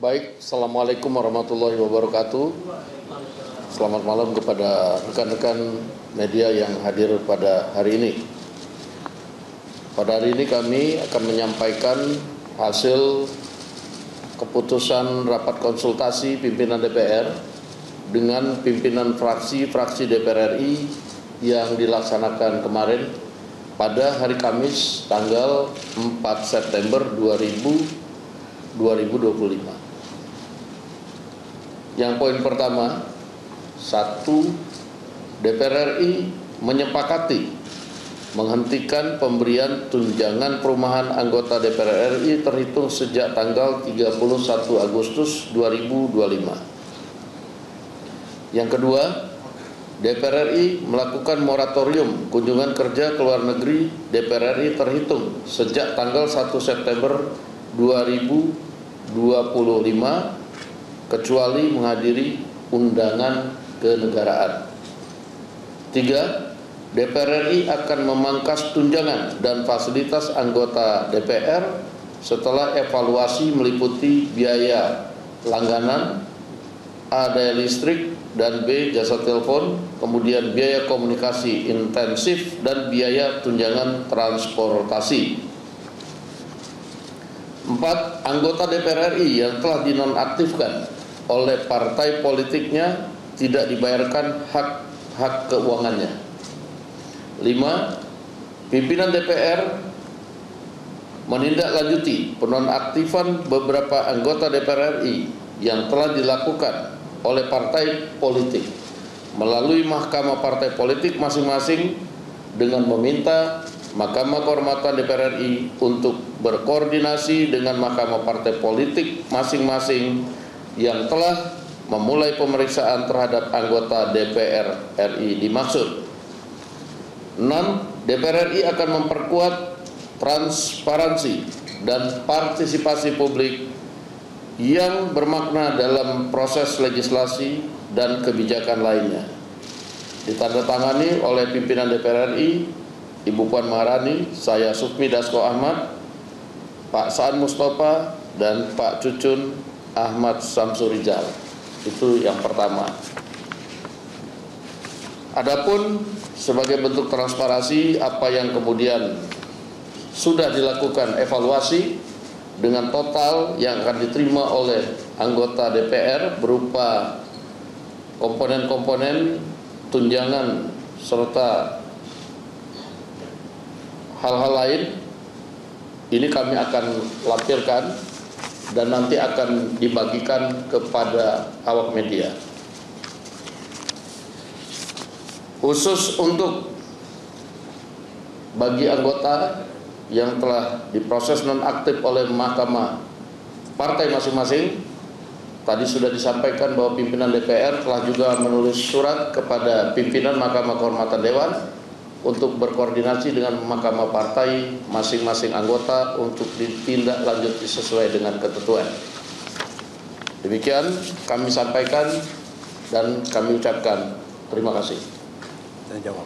Baik, Assalamualaikum warahmatullahi wabarakatuh. Selamat malam kepada rekan-rekan media yang hadir pada hari ini. Pada hari ini kami akan menyampaikan hasil keputusan rapat konsultasi pimpinan DPR dengan pimpinan fraksi-fraksi DPR RI yang dilaksanakan kemarin pada hari Kamis tanggal 4 September 2025. Yang poin pertama, 1. DPR RI menyepakati menghentikan pemberian tunjangan perumahan anggota DPR RI terhitung sejak tanggal 31 Agustus 2025. Yang kedua, DPR RI melakukan moratorium kunjungan kerja ke luar negeri DPR RI terhitung sejak tanggal 1 September 2025 kecuali menghadiri undangan kenegaraan. 3. DPR RI akan memangkas tunjangan dan fasilitas anggota DPR setelah evaluasi meliputi biaya langganan, A. daya listrik, dan B. jasa telepon, kemudian biaya komunikasi intensif dan biaya tunjangan transportasi. 4. Anggota DPR RI yang telah dinonaktifkan oleh partai politiknya tidak dibayarkan hak keuangannya. 5. Pimpinan DPR menindaklanjuti penonaktifan beberapa anggota DPR RI yang telah dilakukan oleh partai politik melalui mahkamah partai politik masing-masing dengan meminta Mahkamah Kehormatan DPR RI untuk berkoordinasi dengan mahkamah partai politik masing-masing yang telah memulai pemeriksaan terhadap anggota DPR RI dimaksud. 6. DPR RI akan memperkuat transparansi dan partisipasi publik yang bermakna dalam proses legislasi dan kebijakan lainnya. Ditandatangani oleh pimpinan DPR RI, Ibu Puan Maharani, saya Sufmi Dasko Ahmad, Pak Saan Mustafa, dan Pak Cucun Ahmad Samsurijal. Itu yang pertama. Adapun sebagai bentuk transparansi apa yang kemudian sudah dilakukan evaluasi dengan total yang akan diterima oleh anggota DPR berupa komponen-komponen tunjangan serta hal-hal lain, ini kami akan lampirkan dan nanti akan dibagikan kepada awak media. Khusus untuk bagi anggota yang telah diproses nonaktif oleh mahkamah partai masing-masing, tadi sudah disampaikan bahwa pimpinan DPR telah juga menulis surat kepada pimpinan Mahkamah Kehormatan Dewan untuk berkoordinasi dengan mahkamah partai masing-masing anggota untuk ditindaklanjuti sesuai dengan ketentuan. Demikian kami sampaikan dan kami ucapkan terima kasih. Saya jawab.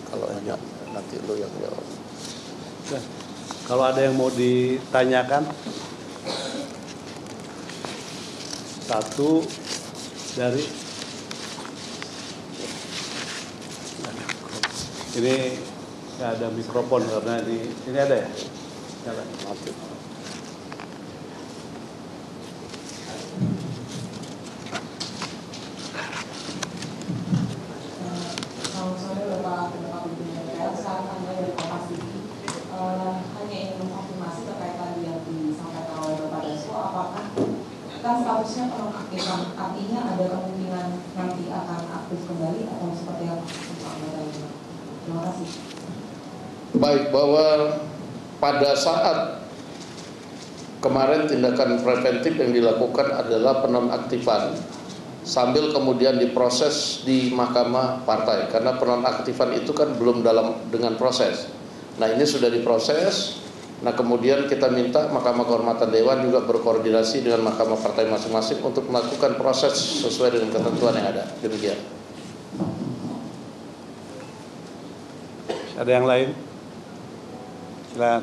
Kalau enggak, nanti lo yang jawab. Kalau ada yang mau ditanyakan, satu dari ini nggak ada mikrofon karena ini ada ya? Nyala. Selamat sore Bapak Pimpinan DPR, saat Anda dari Kompas TV hanya ingin mengkonfirmasi terkait tadi yang disampaikan oleh Bapak Dasko, apakah kan statusnya penonaktifan, artinya ada kemungkinan nanti akan aktif kembali atau seperti apa? Terima kasih. Baik, bahwa pada saat kemarin tindakan preventif yang dilakukan adalah penonaktifan sambil kemudian diproses di mahkamah partai, karena penonaktifan itu kan belum dengan proses. Nah, ini sudah diproses. Nah, kemudian kita minta Mahkamah Kehormatan Dewan juga berkoordinasi dengan mahkamah partai masing-masing untuk melakukan proses sesuai dengan ketentuan yang ada. Demikian. Ada yang lain? Silakan.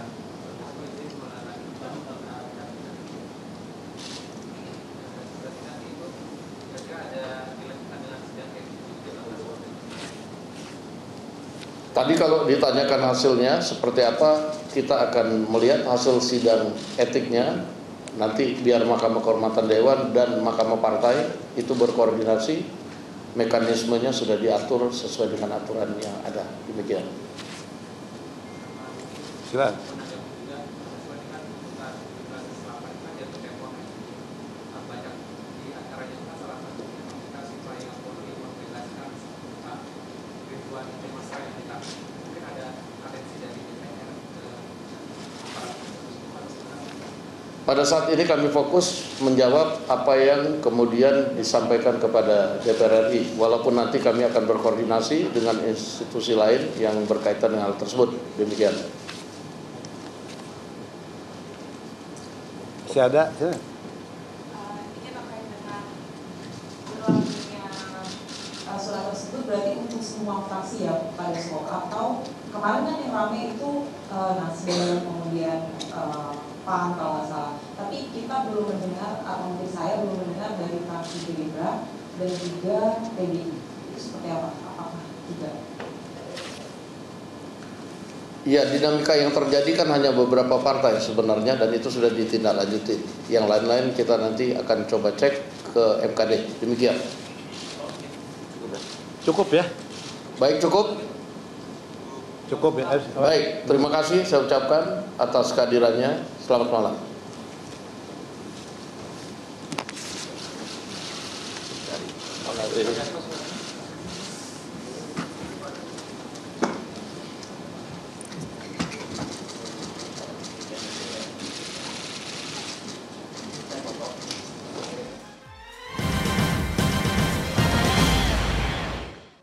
Tadi kalau ditanyakan hasilnya seperti apa, kita akan melihat hasil sidang etiknya. Nanti biar Mahkamah Kehormatan Dewan dan Mahkamah Partai itu berkoordinasi, mekanismenya sudah diatur sesuai dengan aturan yang ada. Demikian. Silakan. Pada saat ini kami fokus menjawab apa yang kemudian disampaikan kepada DPR RI, walaupun nanti kami akan berkoordinasi dengan institusi lain yang berkaitan dengan hal tersebut. Demikian. Masih ada? Ini terkait dengan berlakunya surat tersebut berarti untuk semua fraksi ya Pak Dasko, atau kemarin kan yang ramai itu Nasdem, kemudian PAN kalau nggak salah, tapi kita belum mendengar, atau mungkin saya belum mendengar dari fraksi Gerindra dan juga PDI. Itu seperti apa? Apakah juga? Ya, dinamika yang terjadi kan hanya beberapa partai sebenarnya, dan itu sudah ditindaklanjuti. Yang lain-lain kita nanti akan coba cek ke MKD. Demikian. Cukup ya? Baik, cukup. Cukup ya. Baik, terima kasih saya ucapkan atas kehadirannya. Selamat malam.